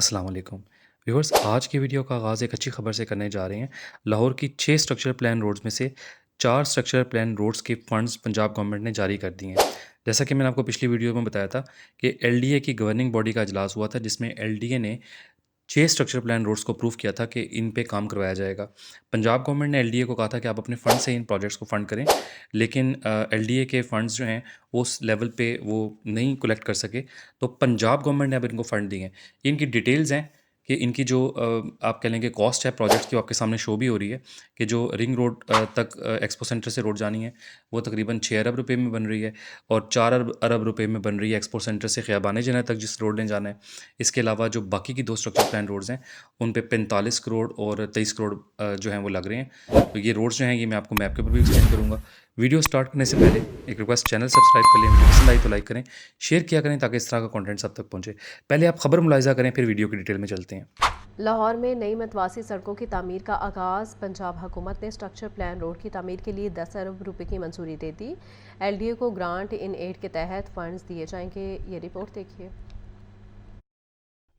अस्सलाम वालेकुम व्यूअर्स। आज की वीडियो का आगाज़ एक अच्छी खबर से करने जा रहे हैं। लाहौर की 6 स्ट्रक्चरल प्लान रोड्स में से 4 स्ट्रक्चरल प्लान रोड्स के फंड्स पंजाब गवर्नमेंट ने जारी कर दिए हैं। जैसा कि मैंने आपको पिछली वीडियो में बताया था कि एलडीए की गवर्निंग बॉडी का इजलास हुआ था, जिसमें एलडीए ने 6 स्ट्रक्चरल प्लान रोड्स को अप्रूव किया था कि इन पे काम करवाया जाएगा। पंजाब गवर्नमेंट ने एलडीए को कहा था कि आप अपने फ़ंड से इन प्रोजेक्ट्स को फ़ंड करें, लेकिन एलडीए के फ़ंड्स जो हैं वो उस लेवल पे वो नहीं कलेक्ट कर सके, तो पंजाब गवर्नमेंट ने अब इनको फ़ंड दिए हैं। इनकी डिटेल्स हैं कि इनकी जो आप कह लें कि कॉस्ट है प्रोजेक्ट्स की, वो आपके सामने शो भी हो रही है कि जो रिंग रोड तक एक्सपो सेंटर से रोड जानी है वो तकरीबन 6 अरब रुपए में बन रही है, और 4 अरब अरब रुपए में बन रही है एक्सपो सेंटर से ख़ियाबान जिन्ना तक जिस रोड ने जाना है। इसके अलावा जो बाकी की 2 स्ट्रक्चर प्लान रोड्स हैं उन पे 45 करोड़ और 23 करोड़ जो हैं वो लग रहे हैं। तो ये रोड्स जो हैं ये मैं आपको मैप के ऊपर भी एक्सप्लेन करूँगा। वीडियो स्टार्ट करने से पहले एक रिक्वेस्ट, चैनल सब्सक्राइब कर लें, वीडियो पसंद आई तो लाइक करें, शेयर किया करें ताकि इस तरह का कंटेंट सब तक पहुँचे। पहले आप खबर मुलाहिजा करें, फिर वीडियो की डिटेल में चलते हैं। लाहौर में नई मतवासी सड़कों की तामीर का आगाज़। पंजाब हुकूमत ने स्ट्रक्चर प्लान रोड की तामीर के लिए 10 अरब रुपए की मंजूरी दे दी। एलडीए को ग्रांट इन एड के तहत फंड्स दिए जाएंगे। ये रिपोर्ट देखिए।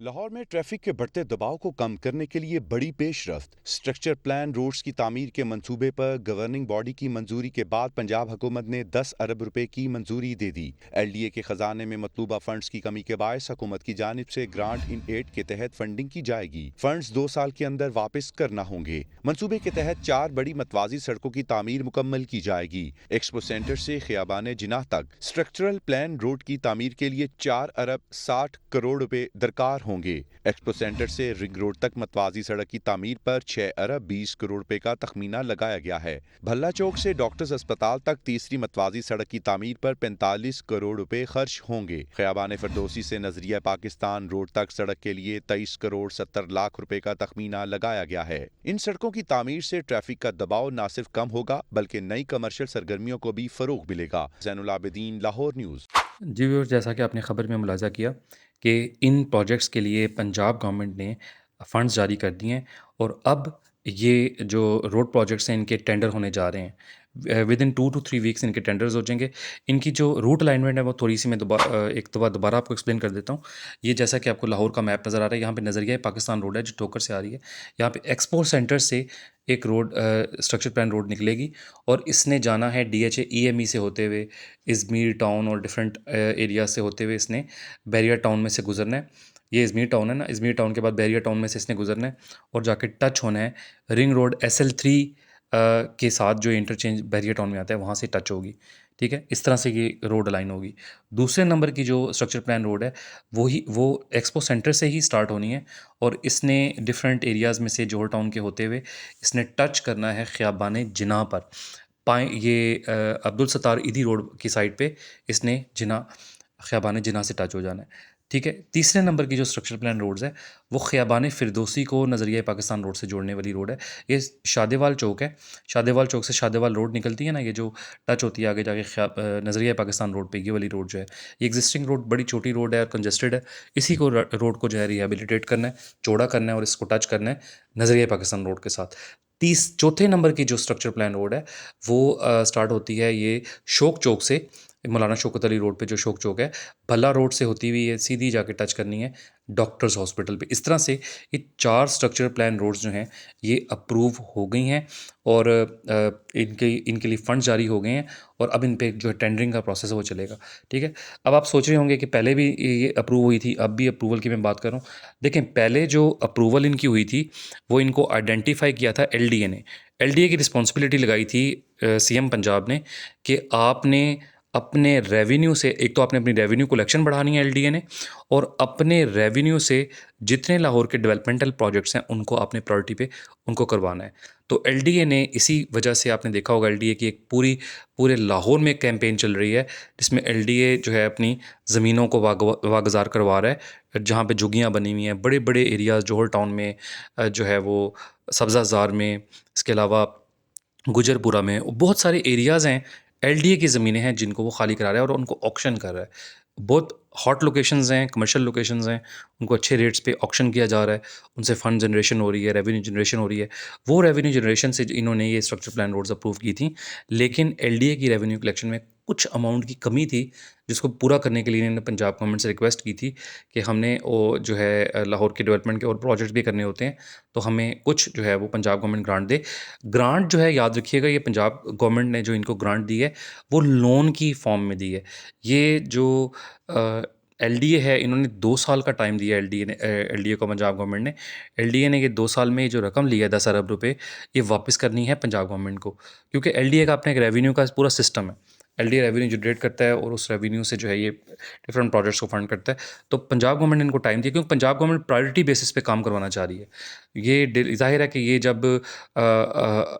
लाहौर में ट्रैफिक के बढ़ते दबाव को कम करने के लिए बड़ी पेशरफ्त। स्ट्रक्चर प्लान रोड्स की तामीर के मंसूबे पर गवर्निंग बॉडी की मंजूरी के बाद पंजाब हुकूमत ने 10 अरब रुपए की मंजूरी दे दी। एलडीए के खजाने में मतलूबा फंड्स की कमी के बायस हुकूमत की जानिब से ग्रांट इन एड के तहत फंडिंग की जाएगी। फंड्स 2 साल के अंदर वापस करना होंगे। मंसूबे के तहत 4 बड़ी मतवाजी सड़कों की तामीर मुकम्मल की जाएगी। एक्सपो सेंटर से ख़ियाबान जिनाह तक स्ट्रक्चरल प्लान रोड की तामीर के लिए 4 अरब 60 करोड़ रुपए दरकार होंगे। एक्सपो सेंटर से रिंग रोड तक मतवाजी सड़क की तामीर पर 6 अरब 20 करोड़ रुपए का तखमीना लगाया गया है। भल्ला चौक से डॉक्टर्स अस्पताल तक तीसरी मतवाजी सड़क की तामीर पर 45 करोड़ रुपए खर्च होंगे। ख़ियाबान फरदौसी से नजरिया पाकिस्तान रोड तक सड़क के लिए 23 करोड़ 70 लाख रुपए का तखमीना लगाया गया है। इन सड़कों की तामीर से ट्रैफिक का दबाव न सिर्फ कम होगा बल्कि नई कमर्शियल सरगर्मियों को भी फरोग मिलेगा। ज़ैनुल आबिदीन, लाहौर न्यूज़। जी व्यूअर्स, जैसा कि आपने ख़बर में मुलाहिज़ा किया कि इन प्रोजेक्ट्स के लिए पंजाब गवर्नमेंट ने फ़ंड्स जारी कर दिए हैं, और अब ये जो रोड प्रोजेक्ट्स हैं इनके टेंडर होने जा रहे हैं। विदिन 2 टू 3 वीक्स इनके टेंडर्स हो जाएंगे। इनकी जो रूट अलाइनमेंट है वो थोड़ी सी मैं एक दफ़ा दोबारा आपको एक्सप्लेन कर देता हूँ। ये जैसा कि आपको लाहौर का मैप नज़र आ रहा है, यहाँ पे नज़रिया पाकिस्तान रोड है जो ठोकर से आ रही है। यहाँ पे एक्सपो सेंटर से एक रोड स्ट्रक्चर प्लान रोड निकलेगी, और इसने जाना है डीएचए ईएमई से होते हुए इज़मीर टाउन और डिफरेंट एरिया से होते हुए इसने बैरियर टाउन में से गुजरना है। ये इज़मीर टाउन है ना, इज़मीर टाउन के बाद बैरियर टाउन में से इसने गुजरना है और जाके टच होना है रिंग रोड SL3 के साथ, जो इंटरचेंज बैरियर टाउन में आता है वहाँ से टच होगी। ठीक है, इस तरह से ये रोड लाइन होगी। दूसरे नंबर की जो स्ट्रक्चर प्लान रोड है वो एक्सपो सेंटर से ही स्टार्ट होनी है, और इसने डिफरेंट एरियाज़ में से जोहर टाउन के होते हुए इसने टच करना है ख़ियाबान जिनाह पर। पाए ये अब्दुल सत्तार ईदी रोड की साइड पे इसने ख़ियाबान जिनाह से टच हो जाना है। ठीक है, तीसरे नंबर की जो स्ट्रक्चर प्लान रोड्स है वो ख़ियाबान फ़िरदौसी को नज़रिया पाकिस्तान रोड से जोड़ने वाली रोड है। ये शादेवाल चौक है। शादेवाल चौक से शादेवाल रोड निकलती है ना, ये जो टच होती है आगे जाके नज़रिया पाकिस्तान रोड पे, ये वाली रोड जो है ये एग्जिस्टिंग रोड बड़ी छोटी रोड है और कंजस्टेड है। इसी को रोड को जो है रिहेबिलिटेट करना है, चौड़ा करना है और इसको टच करना है नज़रिया पाकिस्तान रोड के साथ। चौथे नंबर की जो स्ट्रक्चर प्लान रोड है वो स्टार्ट होती है ये शोक चौक से, मौलाना शौकत अली रोड पे जो शोक चौक है, भल्ला रोड से होती हुई ये सीधी जाके टच करनी है डॉक्टर्स हॉस्पिटल पे। इस तरह से ये 4 स्ट्रक्चर प्लान रोड्स जो हैं ये अप्रूव हो गई हैं, और इनके लिए फ़ंड जारी हो गए हैं, और अब इन पे जो है टेंडरिंग का प्रोसेस है वो चलेगा। ठीक है, अब आप सोच रहे होंगे कि पहले भी ये अप्रूव हुई थी, अब भी अप्रूवल की मैं बात कर रहा हूँ। देखें, पहले जो अप्रूवल इनकी हुई थी वो इनको आइडेंटिफाई किया था एलडीए ने। एलडीए की रिस्पॉन्सिबिलिटी लगाई थी सीएम पंजाब ने कि आपने अपने रेवेन्यू से, एक तो आपने अपनी रेवेन्यू कलेक्शन बढ़ानी है एलडीए ने, और अपने रेवेन्यू से जितने लाहौर के डेवलपमेंटल प्रोजेक्ट्स हैं उनको आपने प्रायोरिटी पे उनको करवाना है। तो एलडीए ने इसी वजह से, आपने देखा होगा एलडीए की एक पूरे लाहौर में कैंपेन चल रही है जिसमें एलडीए जो है अपनी ज़मीनों को वागज़ार करवा रहा है, जहाँ पे झुग्गियाँ बनी हुई हैं बड़े बड़े एरियाज़ जोहर टाउन में, जो है वो सब्ज़ाज़ार में, इसके अलावा गुजरपुरा में बहुत सारे एरियाज़ हैं, एलडीए की ज़मीनें हैं जिनको वो खाली करा रहा है और उनको ऑक्शन कर रहा है। बहुत हॉट लोकेशंस हैं, कमर्शियल लोकेशंस हैं, उनको अच्छे रेट्स पे ऑक्शन किया जा रहा है, उनसे फंड जनरेशन हो रही है, रेवेन्यू जनरेशन हो रही है। वो रेवेन्यू जनरेशन से इन्होंने ये स्ट्रक्चर प्लान रोड्स अप्रूव की थी, लेकिन एलडीए की रेवेन्यू कलेक्शन में कुछ अमाउंट की कमी थी, जिसको पूरा करने के लिए इन्होंने पंजाब गवर्नमेंट से रिक्वेस्ट की थी कि हमने वो जो है लाहौर के डेवलपमेंट के और प्रोजेक्ट्स भी करने होते हैं, तो हमें कुछ जो है वो पंजाब गवर्नमेंट ग्रांट दे। ग्रांट जो है, याद रखिएगा, ये पंजाब गवर्नमेंट ने जो इनको ग्रांट दी है, वो लोन की फॉर्म में दी है। ये जो एलडीए है, इन्होंने 2 साल का टाइम दिया एलडीए को, पंजाब गवर्नमेंट ने। एलडीए ने ये 2 साल में जो रकम ली है 10 अरब रुपए, ये वापस करनी है पंजाब गवर्नमेंट को, क्योंकि एलडीए का अपना एक रेवेन्यू का पूरा सिस्टम है। एलडीए रेवेन्यू जनरेट करता है और उस रेवेन्यू से जो है ये डिफरेंट प्रोजेक्ट्स को फंड करता है। तो पंजाब गवर्नमेंट ने इनको टाइम दिया, क्योंकि पंजाब गवर्नमेंट प्रायोरिटी बेसिस पे काम करवाना चाह रही है। ये ज़ाहिर है कि ये जब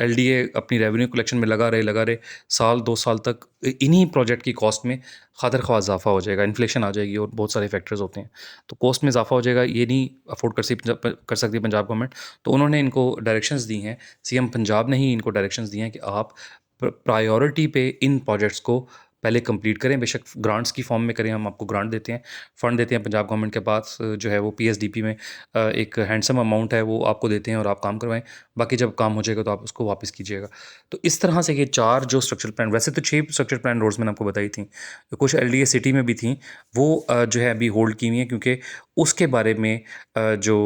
एलडीए अपनी रेवेन्यू कलेक्शन में लगा रहे साल 2 साल तक, इन्हीं प्रोजेक्ट की कॉस्ट में खातर ख्वाह इजाफा हो जाएगा, इन्फ्लेशन आ जाएगी और बहुत सारे फैक्टर्स होते हैं, तो कॉस्ट में इजाफा हो जाएगा, ये नहीं अफोर्ड कर सकती पंजाब गवर्नमेंट। तो उन्होंने इनको डायरेक्शंस दी हैं, सीएम पंजाब ने ही इनको डायरेक्शंस दी हैं कि आप प्रायोरिटी पे इन प्रोजेक्ट्स को पहले कंप्लीट करें, बेशक ग्रांट्स की फॉर्म में करें, हम आपको ग्रांट देते हैं, फ़ंड देते हैं पंजाब गवर्नमेंट के पास, जो है वो पीएसडीपी में एक हैंडसम अमाउंट है, वो आपको देते हैं और आप काम करवाएं, बाकी जब काम हो जाएगा तो आप उसको वापस कीजिएगा। तो इस तरह से ये 4 जो स्ट्रक्चर प्लान, वैसे तो 6 स्ट्रक्चर प्लान रोड्स मैंने आपको बताई थी, कुछ एलडीए सिटी में भी थी, वो जो है अभी होल्ड की हुई हैं, क्योंकि उसके बारे में जो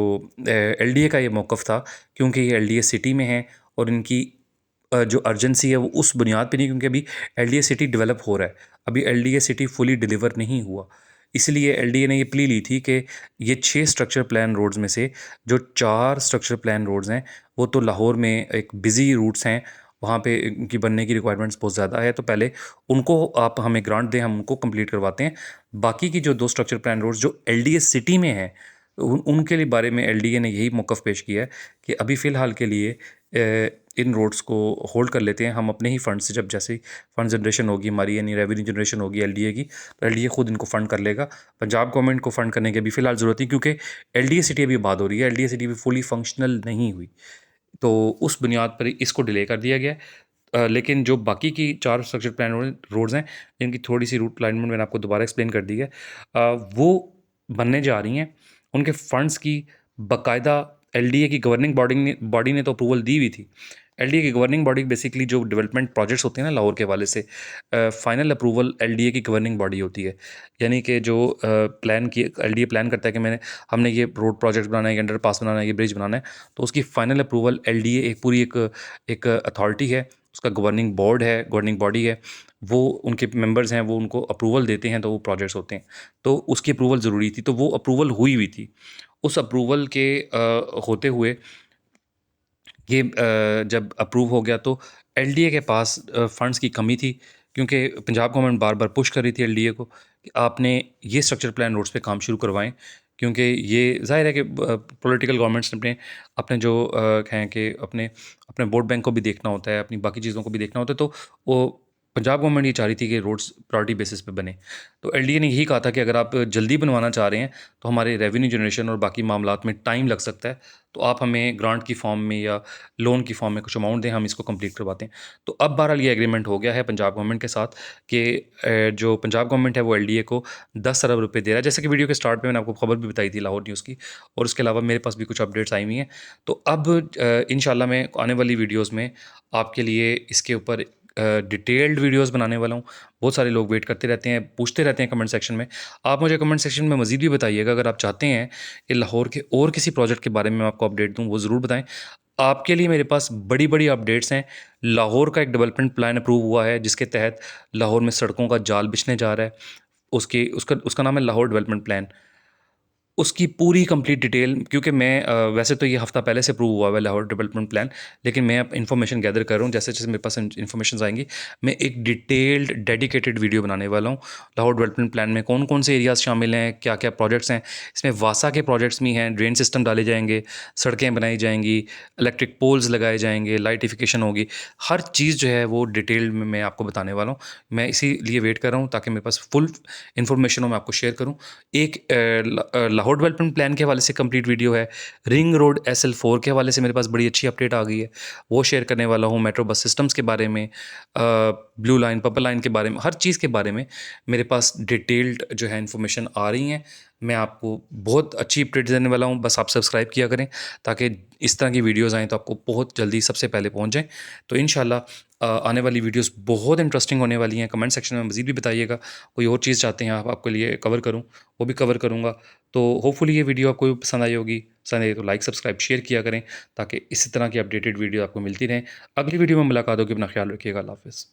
एलडीए का ये मौक़िफ़ था, क्योंकि ये एलडीए सिटी में है और इनकी जो अर्जेंसी है वो उस बुनियाद पे नहीं, क्योंकि अभी एलडीए सिटी डेवलप हो रहा है, अभी एलडीए सिटी फुली डिलीवर नहीं हुआ। इसलिए एलडीए ने ये प्ली ली थी कि ये 6 स्ट्रक्चर प्लान रोड्स में से जो 4 स्ट्रक्चर प्लान रोड्स हैं, वो तो लाहौर में एक बिज़ी रूट्स हैं, वहाँ पे इनकी बनने की रिक्वायरमेंट्स बहुत ज़्यादा है, तो पहले उनको आप हमें ग्रांट दें, हम उनको कंप्लीट करवाते हैं। बाकी की जो 2 स्ट्रक्चर प्लान रोड्स जो एलडीए सिटी में हैं, उनके लिए बारे में एलडीए ने यही मौक़िफ़ पेश किया है कि अभी फ़िलहाल के लिए इन रोड्स को होल्ड कर लेते हैं, हम अपने ही फ़ंड से, जब जैसे ही फ़ंड जनरेशन होगी हमारी, यानी रेवेन्यू जनरेशन होगी एलडीए की, तो एलडीए खुद इनको फ़ंड कर लेगा। पंजाब गवर्नमेंट को फ़ंड करने की अभी फ़िलहाल ज़रूरत नहीं, क्योंकि एलडीए सिटी अभी आबाद हो रही है, एलडीए सिटी अभी फुली फंक्शनल नहीं हुई, तो उस बुनियाद पर इसको डिले कर दिया गया है। लेकिन जो बाकी की 4 स्ट्रक्चर प्लान रोड्स हैं, जिनकी थोड़ी-सी रूट अलाइनमेंट मैंने आपको दोबारा एक्सप्लेन कर दी है, वो बनने जा रही हैं। उनके फंड्स की बाकायदा एलडीए की गवर्निंग बॉडी ने तो अप्रूवल दी हुई थी। एलडीए की गवर्निंग बॉडी बेसिकली जो डेवलपमेंट प्रोजेक्ट्स होते हैं ना लाहौर के हवाले से, फाइनल अप्रूवल एलडीए की गवर्निंग बॉडी होती है। यानी कि जो प्लान की एलडीए प्लान करता है कि हमने ये रोड प्रोजेक्ट बनाना है, ये अंडरपास बनाना है, ये ब्रिज बनाना है, तो उसकी फाइनल अप्रूवल एलडीए एक अथॉरिटी है, उसका गवर्निंग बोर्ड है, गवर्निंग बॉडी है, वो उनके मेंबर्स हैं, वो उनको अप्रूवल देते हैं, तो वो प्रोजेक्ट्स होते हैं। तो उसकी अप्रूवल ज़रूरी थी, तो वो अप्रूवल हुई थी। उस अप्रूवल के होते हुए ये जब अप्रूव हो गया, तो एलडीए के पास फंड्स की कमी थी, क्योंकि पंजाब गवर्नमेंट बार-बार पुश कर रही थी एलडीए को कि आपने ये स्ट्रक्चर प्लान रोड्स पे काम शुरू करवाएँ, क्योंकि ये ज़ाहिर है कि पॉलिटिकल गवर्नमेंट्स ने अपने अपने जो हैं कि अपने अपने वोट बैंक को भी देखना होता है, अपनी बाकी चीज़ों को भी देखना होता है, तो वो पंजाब गवर्नमेंट ये चाह रही थी कि रोड्स प्रायोरिटी बेसिस पे बने। तो एलडीए ने यही कहा था कि अगर आप जल्दी बनवाना चाह रहे हैं, तो हमारे रेवेन्यू जनरेशन और बाकी मामलात में टाइम लग सकता है, तो आप हमें ग्रांट की फॉर्म में या लोन की फॉर्म में कुछ अमाउंट दें, हम इसको कंप्लीट करवाते हैं। तो अब बहरहाल ये एग्रीमेंट हो गया है पंजाब गवर्नमेंट के साथ कि जो पंजाब गवर्नमेंट है वो एलडीए को 10 अरब रुपए दे रहा है। जैसे कि वीडियो के स्टार्ट में मैंने आपको खबर भी बताई थी लाहौर न्यूज़ की, और उसके अलावा मेरे पास भी कुछ अपडेट्स आई हुई हैं। तो अब इंशाल्लाह मैं आने वाली वीडियोज़ में आपके लिए इसके ऊपर डिटेल्ड वीडियोस बनाने वाला हूँ। बहुत सारे लोग वेट करते रहते हैं, पूछते रहते हैं कमेंट सेक्शन में। आप मुझे कमेंट सेक्शन में मज़ीद भी बताइएगा, अगर आप चाहते हैं कि लाहौर के और किसी प्रोजेक्ट के बारे में मैं आपको अपडेट दूँ, वो ज़रूर बताएँ। आपके लिए मेरे पास बड़ी-बड़ी अपडेट्स हैं। लाहौर का एक डेवलपमेंट प्लान अप्रूव हुआ है, जिसके तहत लाहौर में सड़कों का जाल बिछने जा रहा है। उसकी उसका उसका नाम है लाहौर डेवलपमेंट प्लान। उसकी पूरी कंप्लीट डिटेल, क्योंकि मैं वैसे तो ये हफ़्ता पहले से अप्रूव हुआ हुआ है लाहौर डेवलपमेंट प्लान, लेकिन मैं अब इन्फॉर्मेशन गैदर कर रहा हूँ। जैसे-जैसे मेरे पास इन्फॉर्मेशंस आएँगी, मैं एक डिटेल्ड डेडिकेटेड वीडियो बनाने वाला हूँ। लाहौर डेवलपमेंट प्लान में कौन-कौन से एरियाज़ शामिल हैं, क्या-क्या प्रोजेक्ट्स हैं। इसमें वासा के प्रोजेक्ट्स भी हैं, ड्रेन सिस्टम डाले जाएँगे, सड़कें बनाई जाएँगी, इलेक्ट्रिक पोल्स लगाए जाएँगे, लाइटिफिकेशन होगी। हर चीज़ जो है वो डिटेल में मैं आपको बताने वाला हूँ। मैं इसीलिए वेट कर रहा हूँ ताकि मेरे पास फुल इन्फॉर्मेशन हो, मैं आपको शेयर करूँ। एक लाहौर डेवलपमेंट प्लान के हवाले से कंप्लीट वीडियो है। रिंग रोड SL4 के हवाले से मेरे पास बड़ी अच्छी अपडेट आ गई है, वो शेयर करने वाला हूँ। मेट्रो बस सिस्टम्स के बारे में, ब्लू लाइन पर्पल लाइन के बारे में, हर चीज़ के बारे में मेरे पास डिटेल्ड जो है इन्फॉर्मेशन आ रही हैं। मैं आपको बहुत अच्छी अपडेट देने वाला हूँ, बस आप सब्सक्राइब किया करें ताकि इस तरह की वीडियोज़ आएँ तो आपको बहुत जल्दी सबसे पहले पहुँच जाएँ। तो इंशाल्लाह आने वाली वीडियोज़ बहुत इंटरेस्टिंग होने वाली हैं। कमेंट सेक्शन में मज़ीद भी बताइएगा, कोई और चीज़ चाहते हैं आप आपके लिए कवर करूँ, वो भी कवर करूँगा। तो होपफुली ये वीडियो आपको पसंद आई होगी। पसंद आई तो लाइक सब्सक्राइब शेयर किया करें ताकि इसी तरह की अपडेटेड वीडियो आपको मिलती रहें। अगली वीडियो में मुलाकात होगी, अपना ख्याल रखिएगा। अल्लाह हाफ़िज़।